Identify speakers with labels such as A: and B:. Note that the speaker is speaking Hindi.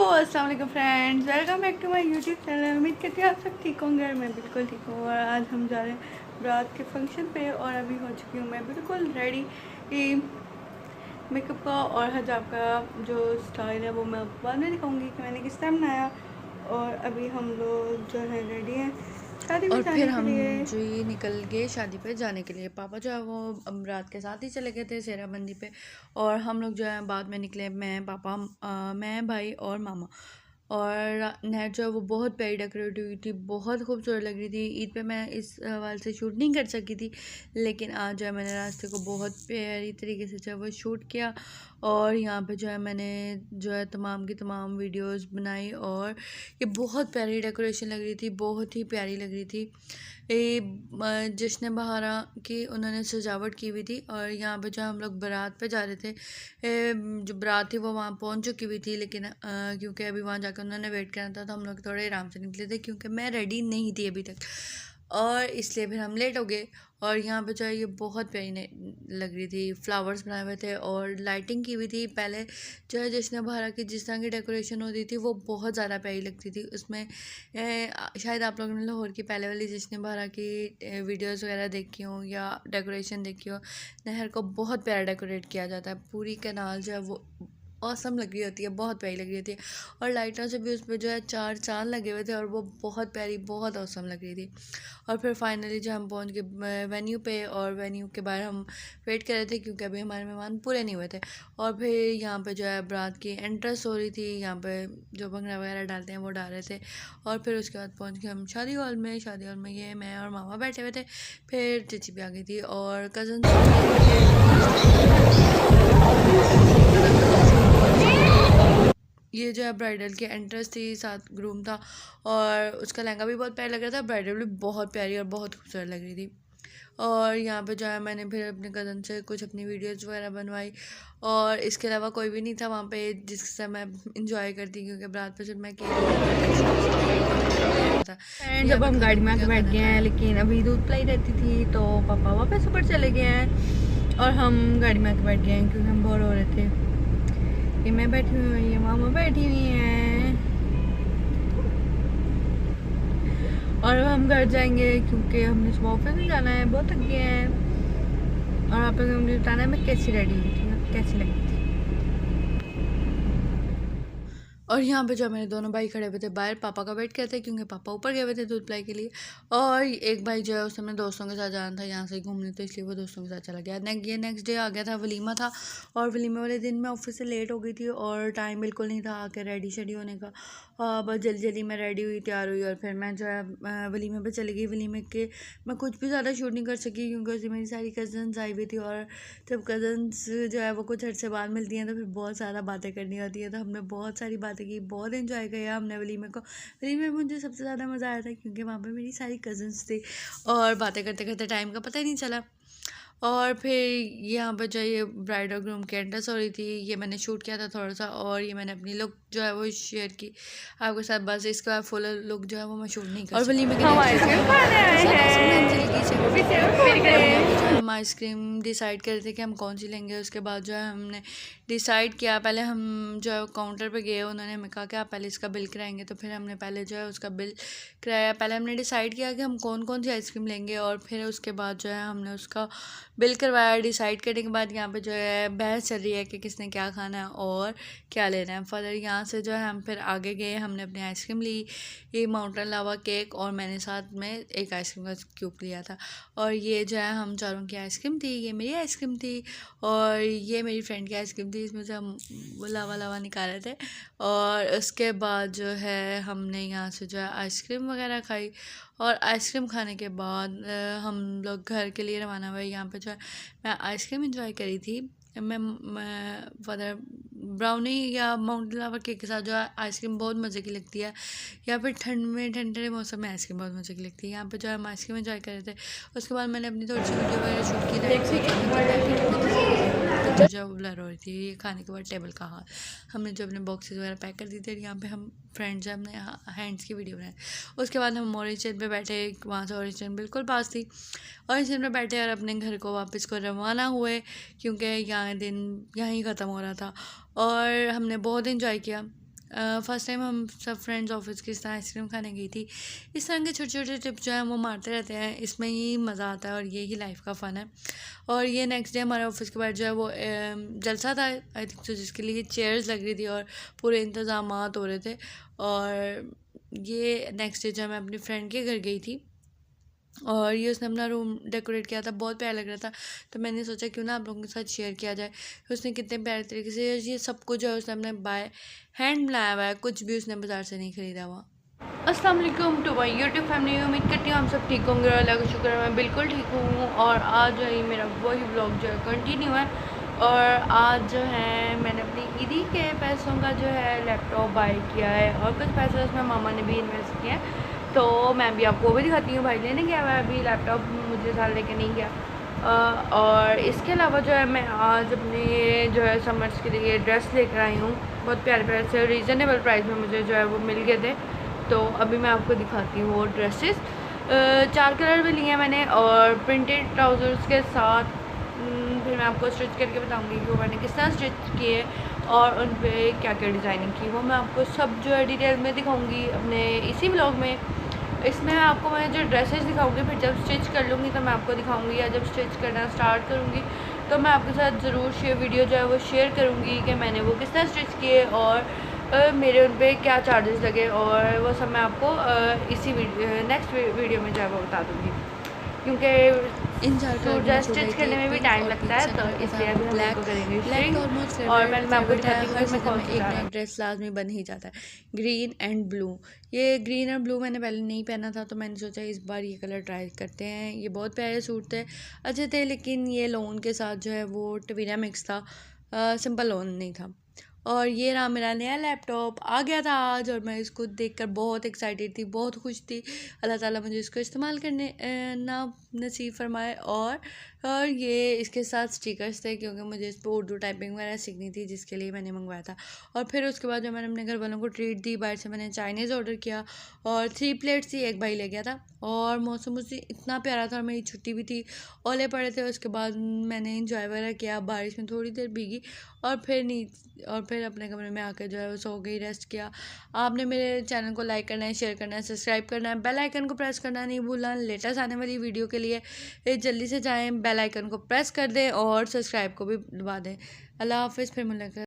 A: अस्सलाम वालेकुम friends, welcome back to my YouTube channel. उम्मीद करती हूँ आप सब ठीक होंगे और मैं बिल्कुल ठीक हूँ। और आज हम जा रहे हैं रात के फंक्शन पे और अभी हो चुकी हूँ मैं बिल्कुल रेडी। मेकअप का और हिजाब का जो स्टाइल है वो मैं बाद में दिखाऊंगी कि मैंने किस टाइम बनाया। और अभी हम लोग जो है रेडी हैं शादी में
B: और
A: जाने
B: फिर
A: के
B: हम
A: लिए।
B: जो ये निकल गए शादी पे जाने के लिए। पापा जो है वो रात के साथ ही चले गए थे सेहराबंदी पे, और हम लोग जो है बाद में निकले। मैं पापा मैं भाई और मामा। और नेट जो है वो बहुत प्यारी डेकोरेट हुई थी, बहुत खूबसूरत लग रही थी। ईद पे मैं इस हवाले से शूट नहीं कर सकी थी, लेकिन आज जो है मैंने रास्ते को बहुत प्यारी तरीके से जो है वो शूट किया। और यहाँ पे जो है मैंने जो है तमाम की तमाम वीडियोस बनाई। और ये बहुत प्यारी डेकोरेशन लग रही थी, बहुत ही प्यारी लग रही थी। ये जश्न बहारा की उन्होंने सजावट की हुई थी। और यहाँ पे जो हम लोग बारात पे जा रहे थे, जो बारात थी वो वहाँ पहुँच चुकी हुई थी, लेकिन क्योंकि अभी वहाँ जाकर उन्होंने वेट करना था तो हम लोग थोड़े आराम से निकले थे, क्योंकि मैं रेडी नहीं थी अभी तक, और इसलिए फिर हम लेट हो गए। और यहाँ पे जो है ये बहुत प्यारी लग रही थी, फ्लावर्स बनाए हुए थे और लाइटिंग की हुई थी। पहले जो है जश्न बहारा की जिस तरह की डेकोरेशन होती थी वो बहुत ज़्यादा प्यारी लगती थी। उसमें शायद आप लोगों ने लाहौर की पहले वाली जश्न बहारा की वीडियोस वगैरह देखी हो या डेकोरेशन देखी हो। नहर को बहुत प्यारा डेकोरेट किया जाता है, पूरी कैनाल जो है वो औसम लग रही होती है, बहुत प्यारी लग रही होती है। और लाइटों से भी उस पर जो है 4 चाँद लगे हुए थे और वो बहुत प्यारी, बहुत औसम लग रही थी। और फिर फाइनली जो हम पहुंच गए वेन्यू पे, और वेन्यू के बाहर हम वेट कर रहे थे क्योंकि अभी हमारे मेहमान पूरे नहीं हुए थे। और फिर यहाँ पे जो है बारात की एंट्रेंस हो रही थी, यहाँ पे जो भंगड़ा वगैरह डालते हैं वो डाल रहे थे। और फिर उसके बाद पहुँच गए हम शादी हॉल में। शादी हॉल में ये मैं और मामा बैठे हुए थे, फिर चची भी आ गई थी और कज़न ये जो है ब्राइडल की एंट्रेंस थी, साथ ग्रूम था और उसका लहंगा भी बहुत प्यारा लग रहा था। ब्राइडल भी बहुत प्यारी और बहुत खूबसूरत लग रही थी। और यहाँ पे जो है मैंने फिर अपने कज़न से कुछ अपनी वीडियोज़ वगैरह बनवाई। और इसके अलावा कोई भी नहीं था वहाँ पे जिससे मैं इंजॉय करती, क्योंकि बारात पे सिर्फ मैं था।
A: एंड
B: यहाँ
A: जब
B: पे
A: हम
B: खाना
A: गाड़ी में आके
B: क्या
A: बैठ
B: खाना
A: गए हैं,
B: खाया।
A: लेकिन अभी दूध पिलाई रहती थी तो पापा वापस ऊपर चले गए हैं और हम गाड़ी में आके बैठ गए हैं क्योंकि हम बोर हो रहे थे। ये मैं बैठी हुई हूँ, ये मामा बैठी हुई हैं और अब हम घर जाएंगे क्योंकि हमने सुबह ऑफिस में जाना है, बहुत थक गए हैं। और आप लोगों ने मुझे बताना है मैं कैसी रेडी हुई थी, मैं कैसी लगी थी।
B: और यहाँ पे जो मेरे दोनों भाई खड़े हुए थे बाहर, पापा का वेट करते क्योंकि पापा ऊपर गए हुए थे दूध पिलाई के लिए। और एक भाई जो है उस समय दोस्तों के साथ जाना था यहाँ से घूमने, तो इसलिए वो दोस्तों के साथ चला गया। नेक्स्ट डे आ गया था, वलीमा था। और वलीमे वाले दिन मैं ऑफिस से लेट हो गई थी और टाइम बिल्कुल नहीं था आके रेडी शेडी होने का। बस जल्दी जल्दी मैं रेडी हुई, तैयार हुई और फिर मैं जो है वलीमे पर चली गई। वलीमे के मैं कुछ भी ज़्यादा शूट नहीं कर सकी क्योंकि उसमें मेरी सारी कज़न्स आई हुई थी, और जब कज़न्स जो है वो कुछ अर्से बाद मिलती हैं तो फिर बहुत ज़्यादा बातें करनी होती है। तो हमने बहुत सारी बातें की, बहुत इन्जॉय किया हमने वलीमे को। वलीमे में मुझे सबसे ज़्यादा मज़ा आया था क्योंकि वहाँ पे मेरी सारी कज़न्स थी और बातें करते करते टाइम का पता ही नहीं चला। और फिर यहाँ पर जो ये ब्राइड और ग्रूम की एंट्रेंस हो रही थी, ये मैंने शूट किया था थोड़ा सा, और ये मैंने अपनी लुक जो है वो शेयर की आपके साथ। बस इसका फुल लुक जो है वो मैं शूट नहीं कर सकी। वलीमे के
A: हम
B: नेक्स्ट
A: आइसक्रीम खाने आए
B: और यहाँ पे जो
A: हैं।
B: हम आइसक्रीम डिसाइड कर रहे थे कि हम कौन सी लेंगे। उसके बाद जो है हमने डिसाइड किया, पहले हम जो है काउंटर पे गए, उन्होंने हमें कहा कि आप पहले इसका बिल कराएंगे, तो फिर हमने पहले जो है उसका बिल कराया। पहले हमने डिसाइड किया कि हम कौन कौन सी आइसक्रीम लेंगे और फिर उसके बाद जो है हमने उसका बिल करवाया। डिसाइड करने के बाद यहाँ पे जो है बहस चल रही है कि किसने क्या खाना है और क्या लेना है। फर्दर यहाँ से जो है हम फिर आगे गए, हमने अपनी आइसक्रीम ली, ये माउंटेन लावा केक, और मैंने साथ में एक आइसक्रीम का क्यूब लिया था। और ये जो है हम चारों की आइसक्रीम थी, ये मेरी आइसक्रीम थी और ये मेरी फ्रेंड की आइसक्रीम थी। इसमें से हम वो लावा लावा निकाल रहे थे। और उसके बाद जो है हमने यहाँ से जो है आइसक्रीम वगैरह खाई। और आइसक्रीम खाने के बाद हम लोग घर के लिए रवाना हुए। यहाँ पे जो है मैं आइसक्रीम इंजॉय करी थी। मैं फर्दर ब्राउनी या माउंटेन लावा केक के साथ जो है आइसक्रीम बहुत मज़े की लगती है, या फिर ठंड में ठंडे मौसम में आइसक्रीम बहुत मज़े की लगती है। यहाँ पे जो है हम आइसक्रीम इंजॉय कर रहे थे। उसके बाद मैंने अपनी थोड़ी सी वीडियो वगैरह शूट की नाइट से, जो ब्लर हो रही थी। ये खाने के बाद टेबल का हाल, हमने जो अपने बॉक्सेस वगैरह पैक कर दिए थे, यहाँ पे हम फ्रेंड्स हैं, हमने हैंड्स की वीडियो बनाई। उसके बाद हम ऑरेंज ट्रेन पे बैठे, वहाँ से ऑरेंज ट्रेन बिल्कुल पास थी। ऑरेंज ट्रेन पे बैठे और अपने घर को वापस को रवाना हुए क्योंकि यहाँ दिन यहीं ख़त्म हो रहा था। और हमने बहुत इन्जॉय किया। फर्स्ट टाइम हम सब फ्रेंड्स ऑफिस के साथ आइसक्रीम खाने गई थी। इस तरह के छोटे छोटे टिप्स जो हैं वो मारते रहते हैं, इसमें ही मज़ा आता है और ये ही लाइफ का फ़न है। और ये नेक्स्ट डे हमारे ऑफिस के बाद जो है वो जलसा था आई थिंक सो, जिसके लिए चेयर्स लग रही थी और पूरे इंतज़ाम हो रहे थे। और ये नेक्स्ट डे जो मैं अपनी फ्रेंड के घर गई थी और ये उसने अपना रूम डेकोरेट किया था, बहुत प्यारा लग रहा था। तो मैंने सोचा क्यों ना आप लोगों के साथ शेयर किया जाए। उसने कितने प्यारे तरीके से ये सब कुछ जो है उसने अपने बाय हैंड बनाया हुआ है, कुछ भी उसने बाज़ार से नहीं ख़रीदा हुआ।
A: अस्सलाम वालेकुम टू माई यूट्यूब फैमिली। उम्मीद करती हूँ हम सब ठीक होंगे और अल्लाह का शुक्र है मैं बिल्कुल ठीक हूँ। और आज जो है मेरा वही ब्लॉग जो है कंटिन्यू है। और आज जो है मैंने अपनी ईदी के पैसों का जो है लैपटॉप बाय किया है और कुछ पैसे उसमें मामा ने भी इन्वेस्ट किए हैं। तो मैं भी आपको भी दिखाती हूँ। भाई लेने गया हुआ है अभी लैपटॉप, मुझे साल लेके नहीं गया। और इसके अलावा जो है मैं आज अपने जो है समर्स के लिए ड्रेस लेकर आई हूँ। बहुत प्यारे प्यारे से रीज़नेबल प्राइस में मुझे जो है वो मिल गए थे। तो अभी मैं आपको दिखाती हूँ वो ड्रेसेस। 4 कलर में लिए हैं मैंने और प्रिंटेड ट्राउज़र्स के साथ। फिर मैं आपको स्टिच करके बताऊँगी कि वो मैंने किस तरह स्टिच किए और उन पर क्या क्या डिज़ाइनिंग की, वो मैं आपको सब जो है डिटेल में दिखाऊँगी अपने इसी ब्लॉग में। इसमें आपको मैं जो ड्रेसेस दिखाऊंगी, फिर जब स्टिच कर लूँगी तो मैं आपको दिखाऊंगी, या जब स्टिच करना स्टार्ट करूँगी तो मैं आपके साथ ज़रूर वीडियो जो है वो शेयर करूँगी कि मैंने वो किस तरह स्टिच किए और मेरे उन पर क्या चार्जेस लगे, और वो सब मैं आपको इसी नेक्स्ट वीडियो में जो है वो बता दूँगी, क्योंकि
B: इन चार कलर
A: स्टिच करने में भी टाइम लगता है। तो इसलिए अभी हम इनको करेंगे स्टिच। और मैं आपको दिखाती हूँ कि मैं कौन सा
B: एक नया ड्रेस लाजमी बन ही जाता है, ग्रीन एंड ब्लू। ये ग्रीन और ब्लू मैंने पहले नहीं पहना था तो मैंने सोचा इस बार ये कलर ट्राई करते हैं। ये बहुत प्यारे सूट थे, अच्छे थे, लेकिन ये लोन के साथ जो है वो टवीना मिक्स था, सिंपल लोन नहीं था। और ये रहा मेरा नया लैपटॉप, आ गया था आज और मैं इसको देखकर बहुत एक्साइटेड थी, बहुत खुश थी। अल्लाह ताला मुझे इसको इस्तेमाल करने ना नसीब फरमाए। और ये इसके साथ स्टिकर्स थे क्योंकि मुझे इस पर उर्दू टाइपिंग वगैरह सीखनी थी, जिसके लिए मैंने मंगवाया था। और फिर उसके बाद जो मैंने अपने घर वालों को ट्रीट दी, बाहर से मैंने चाइनीज़ ऑर्डर किया और 3 प्लेट्स थी, एक भाई ले गया था। और मौसम उस दिन इतना प्यारा था और मेरी छुट्टी भी थी, ओले पड़े थे। उसके बाद मैंने इंजॉय वगैरह किया, बारिश में थोड़ी देर भीगी और फिर अपने कमरे में आकर जो है वो सो गई, रेस्ट किया। आपने मेरे चैनल को लाइक करना है, शेयर करना है, सब्सक्राइब करना है, बेल आइकन को प्रेस करना नहीं भूलना। लेटेस्ट आने वाली वीडियो के लिए जल्दी से जाएं, बेल आइकन को प्रेस कर दें और सब्सक्राइब को भी दबा दें। अल्लाह हाफिज़, फिर मुलाकात।